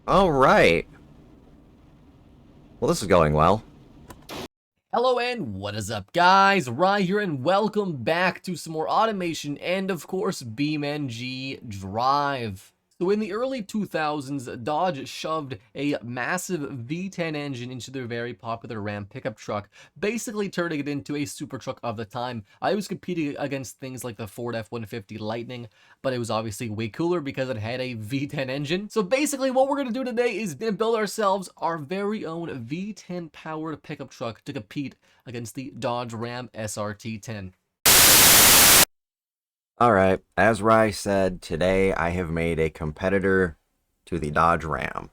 All right. Well, this is going well. Hello and what is up guys, Rye here and welcome back to some more automation and of course BeamNG Drive. So in the early 2000s, Dodge shoved a massive V10 engine into their very popular Ram pickup truck, basically turning it into a super truck of the time. I was competing against things like the Ford F-150 Lightning, but it was obviously way cooler because it had a V10 engine. So basically what we're going to do today is build ourselves our very own V10 powered pickup truck to compete against the Dodge Ram SRT10. All right. As Rye said, today I have made a competitor to the Dodge Ram.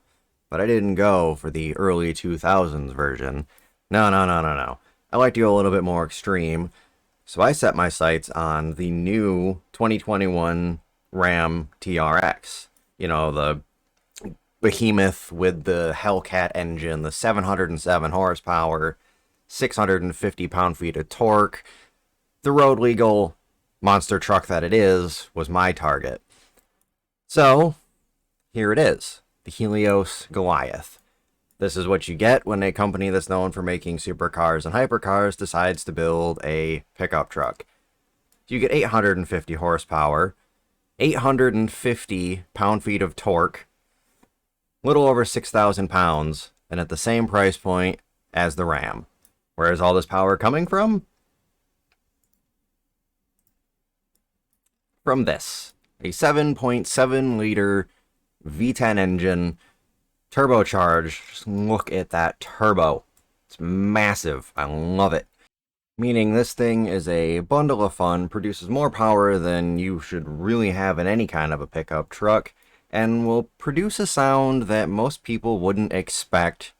But I didn't go for the early 2000s version. No. I like to go a little bit more extreme. So I set my sights on the new 2021 Ram TRX. You know, the behemoth with the Hellcat engine, the 707 horsepower, 650 pound-feet of torque. The road legal monster truck that it is was my target. So, here it is, the Helios Goliath. This is what you get when a company that's known for making supercars and hypercars decides to build a pickup truck. You get 850 horsepower, 850 pound-feet of torque, little over 6,000 pounds, and at the same price point as the Ram. Where is all this power coming from? From this. A 7.7 liter V10 engine, turbocharged. Just look at that turbo. It's massive. I love it. Meaning this thing is a bundle of fun, produces more power than you should really have in any kind of a pickup truck, and will produce a sound that most people wouldn't expect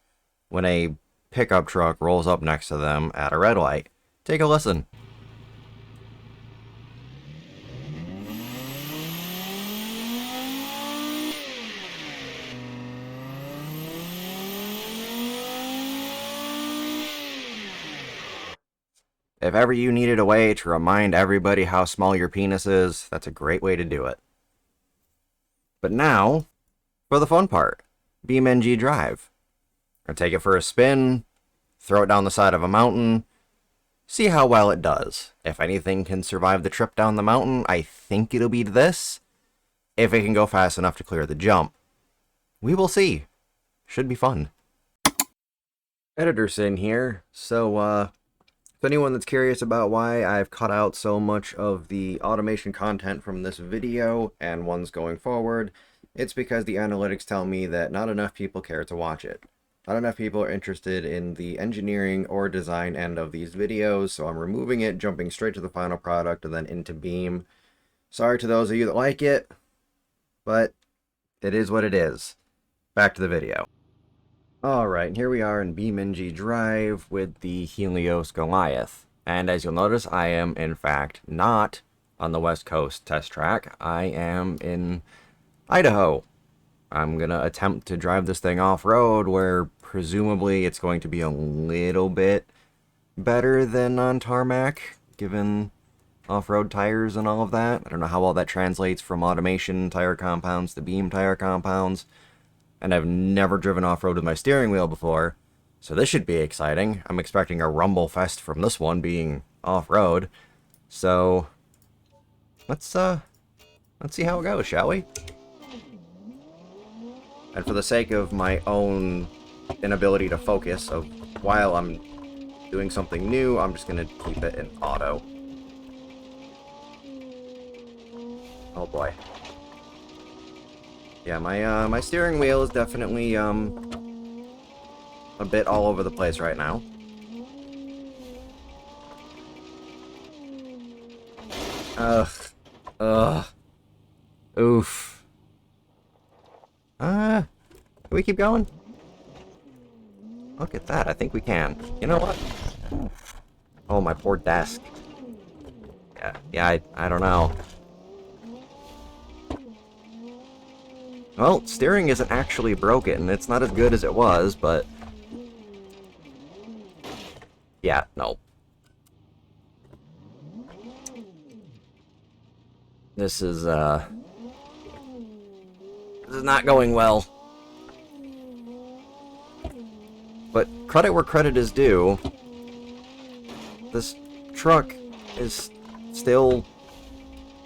when a pickup truck rolls up next to them at a red light. Take a listen. If ever you needed a way to remind everybody how small your penis is, that's a great way to do it. But now, for the fun part, BeamNG Drive. Or take it for a spin, throw it down the side of a mountain, see how well it does. If anything can survive the trip down the mountain, I think it'll be this. If it can go fast enough to clear the jump. We will see. Should be fun. Editor Sin here. So, if anyone that's curious about why I've cut out so much of the automation content from this video and ones going forward, it's because the analytics tell me that not enough people care to watch it. Not enough people are interested in the engineering or design end of these videos, so I'm removing it, jumping straight to the final product, and then into Beam. Sorry to those of you that like it, but it is what it is. Back to the video. Alright, here we are in BeamNG Drive with the Helios Goliath. And as you'll notice, I am in fact not on the West Coast test track. I am in Idaho. I'm gonna attempt to drive this thing off-road where presumably it's going to be a little bit better than on tarmac, given off-road tires and all of that. I don't know how well that translates from automation tire compounds to beam tire compounds. And I've never driven off-road with my steering wheel before, so this should be exciting. I'm expecting a rumble fest from this one being off-road. So let's see how it goes, shall we? And for the sake of my own inability to focus of while I'm doing something new, I'm just gonna keep it in auto. Oh boy. Yeah, my steering wheel is definitely a bit all over the place right now. Ugh. Ugh. Oof. Can we keep going? Look at that, I think we can. You know what? Oh, my poor desk. Yeah, I don't know. Well, steering isn't actually broken. It's not as good as it was, but... yeah, no. This is not going well. credit where credit is due, this truck is still,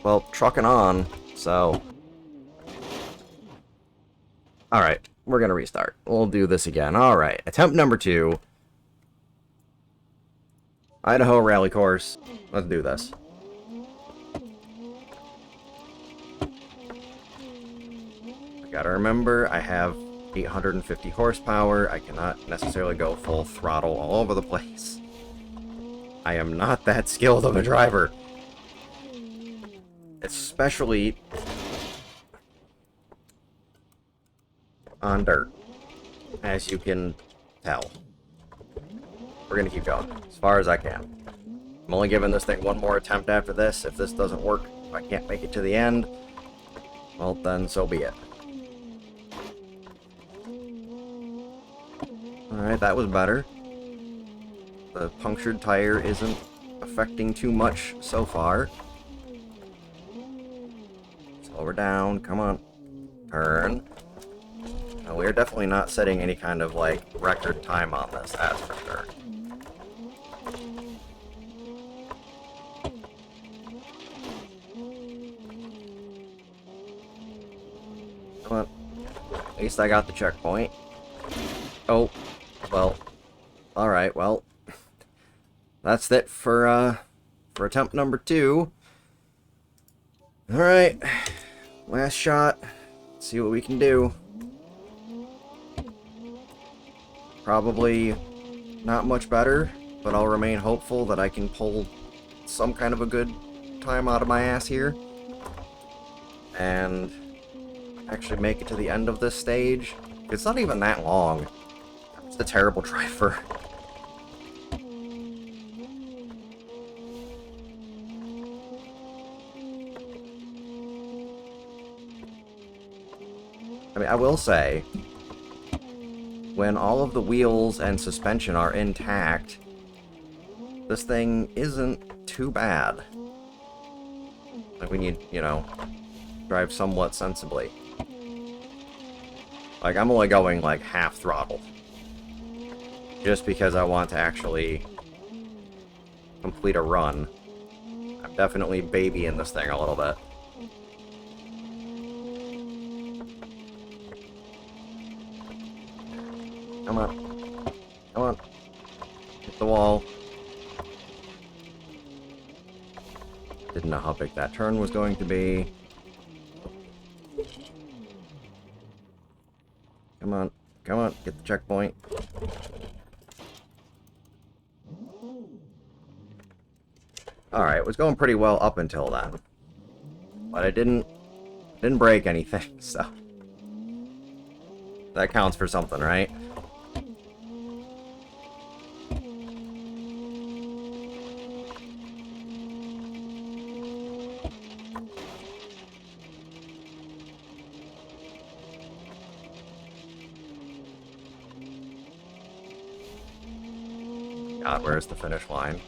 well, trucking on, so... Alright, we're gonna restart. We'll do this again. Alright, attempt number 2. Idaho Rally Course. Let's do this. I gotta remember, I have 850 horsepower. I cannot necessarily go full throttle all over the place. I am not that skilled of a driver. Especially on dirt, as you can tell. We're gonna keep going as far as I can. I'm only giving this thing one more attempt after this. If this doesn't work, if I can't make it to the end, well then so be it. Alright, that was better. The punctured tire isn't affecting too much so far. Slow her down, come on. Turn. No, we're definitely not setting any kind of, like, record time on this, that's for sure. Come on. At least I got the checkpoint. Oh, well. Alright, well. That's it for attempt number 2. Alright. Last shot. Let's see what we can do. Probably not much better, but I'll remain hopeful that I can pull some kind of a good time out of my ass here. And actually make it to the end of this stage. It's not even that long. I'm just a terrible driver. I mean, I will say, when all of the wheels and suspension are intact, this thing isn't too bad. Like, when you know, drive somewhat sensibly. Like, I'm only going, like, half throttle. Just because I want to actually complete a run. I'm definitely babying this thing a little bit. Come on. Come on. Hit the wall. Didn't know how big that turn was going to be. Come on. Come on. Get the checkpoint. Alright, it was going pretty well up until then. But I didn't break anything, so... that counts for something, right? God, where's the finish line?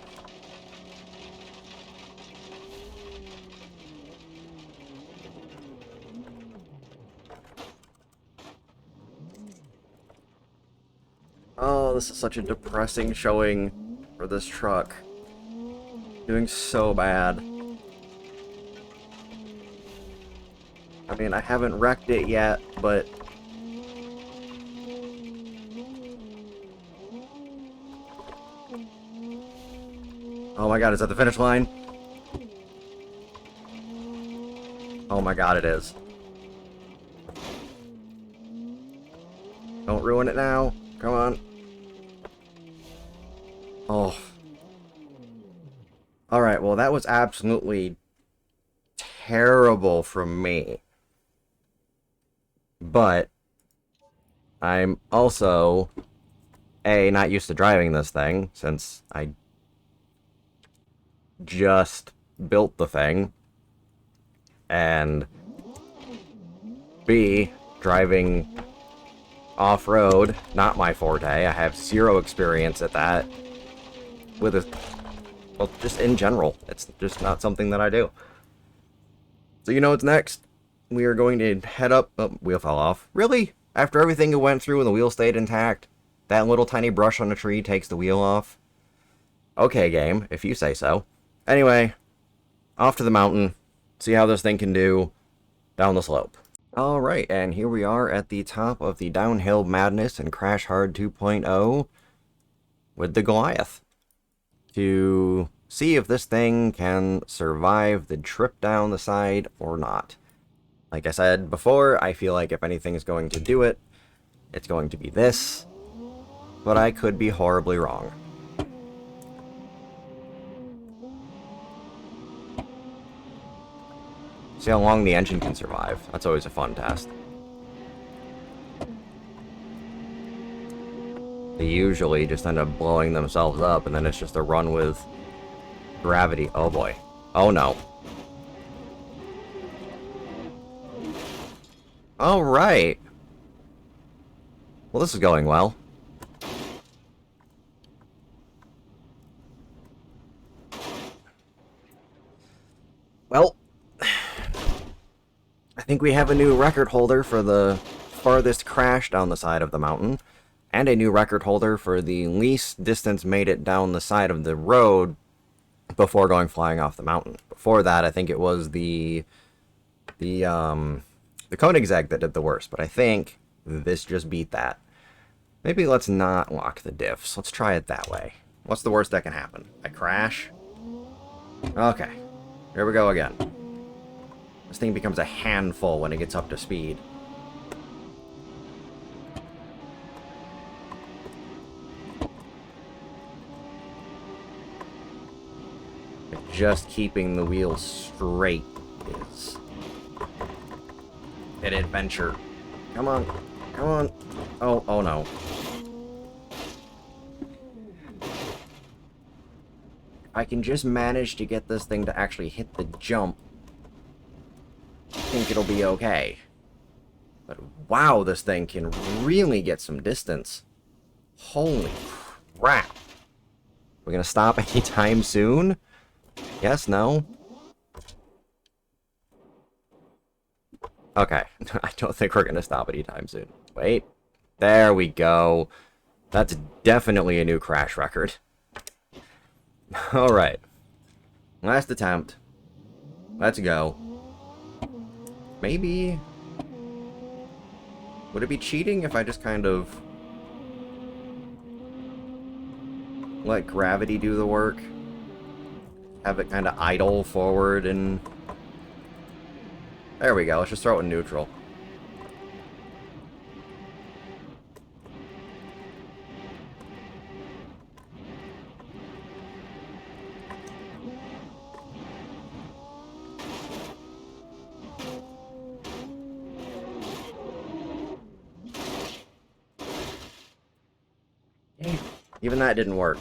Oh, this is such a depressing showing for this truck. Doing so bad. I mean, I haven't wrecked it yet, but... oh my god, is that the finish line? Oh my god, it is. Don't ruin it now. Come on. Oh. Alright, well that was absolutely terrible from me. But I'm also, A, not used to driving this thing, since I just built the thing. And B, driving off-road, not my forte. I have zero experience at that. With a, well, just in general. It's just not something that I do. So you know what's next? We are going to head up... oh, wheel fell off. Really? After everything it went through and the wheel stayed intact? That little tiny brush on a tree takes the wheel off. Okay, game, if you say so. Anyway, off to the mountain. See how this thing can do down the slope. Alright, and here we are at the top of the Downhill Madness in Crash Hard 2.0 with the Goliath. To see if this thing can survive the trip down the side or not. Like I said before, I feel like if anything is going to do it, it's going to be this. But I could be horribly wrong. See how long the engine can survive. That's always a fun test. They usually just end up blowing themselves up, and then it's just a run with gravity. Oh boy. Oh no. Alright. Well, this is going well. Well, I think we have a new record holder for the farthest crash down the side of the mountain, and a new record holder for the least distance made it down the side of the road before going flying off the mountain. Before that, I think it was the Koenigsegg that did the worst, but I think this just beat that. Maybe let's not lock the diffs. Let's try it that way. What's the worst that can happen? I crash? Okay. Here we go again. This thing becomes a handful when it gets up to speed. Just keeping the wheels straight is an adventure. Come on. Come on. Oh no. If I can just manage to get this thing to actually hit the jump, I think it'll be okay. But wow, this thing can really get some distance. Holy crap. We're gonna stop anytime soon? Yes, no? Okay, I don't think we're gonna stop anytime soon. Wait. There we go. That's definitely a new crash record. Alright. Last attempt. Let's go. Maybe... would it be cheating if I just kind of... let gravity do the work? Have it kind of idle forward and... there we go, let's just throw it in neutral. Even that didn't work.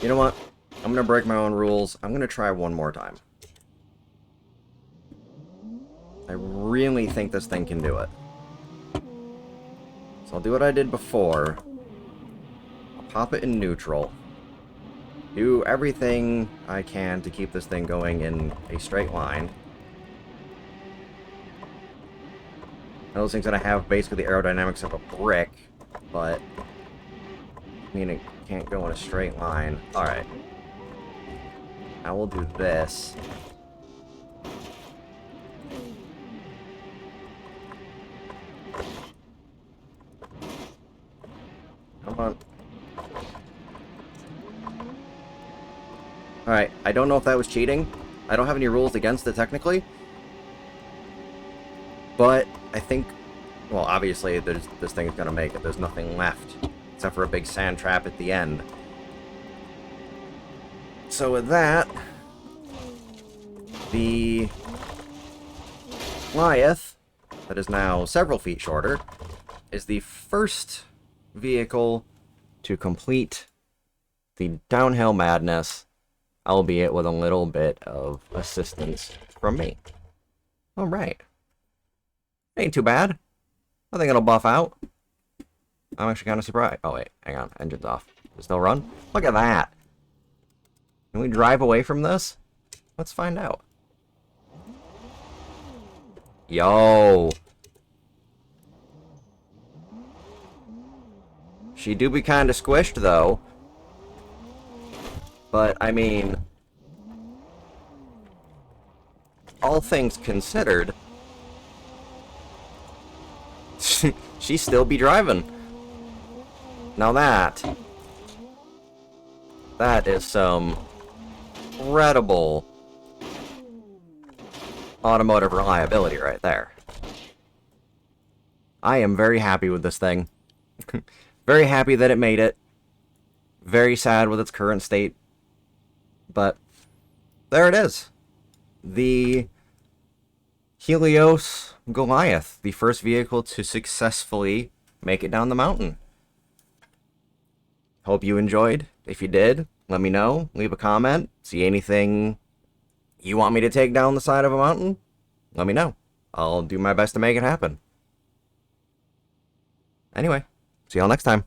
You know what? I'm gonna break my own rules. I'm gonna try one more time. I really think this thing can do it. So I'll do what I did before. I'll pop it in neutral. Do everything I can to keep this thing going in a straight line. Those things that I have basically the aerodynamics of a brick, but I mean it can't go in a straight line. Alright. Now we'll do this. Come on. Alright, I don't know if that was cheating. I don't have any rules against it technically. But I think, well, obviously this thing is going to make it. There's nothing left except for a big sand trap at the end. So with that, the Goliath, that is now several feet shorter, is the first vehicle to complete the Downhill Madness, albeit with a little bit of assistance from me. Alright. Ain't too bad. I think it'll buff out. I'm actually kind of surprised. Oh wait, hang on. Engine's off. Does it still run? Look at that! Can we drive away from this? Let's find out. Yo! She do be kind of squished, though. But, I mean, all things considered, she still be driving. Now that is some incredible automotive reliability right there. I am very happy with this thing. Very happy that it made it. Very sad with its current state. But there it is. The Helios Goliath, the first vehicle to successfully make it down the mountain. Hope you enjoyed. If you did, let me know. Leave a comment. See anything you want me to take down the side of a mountain? Let me know. I'll do my best to make it happen. Anyway, see y'all next time.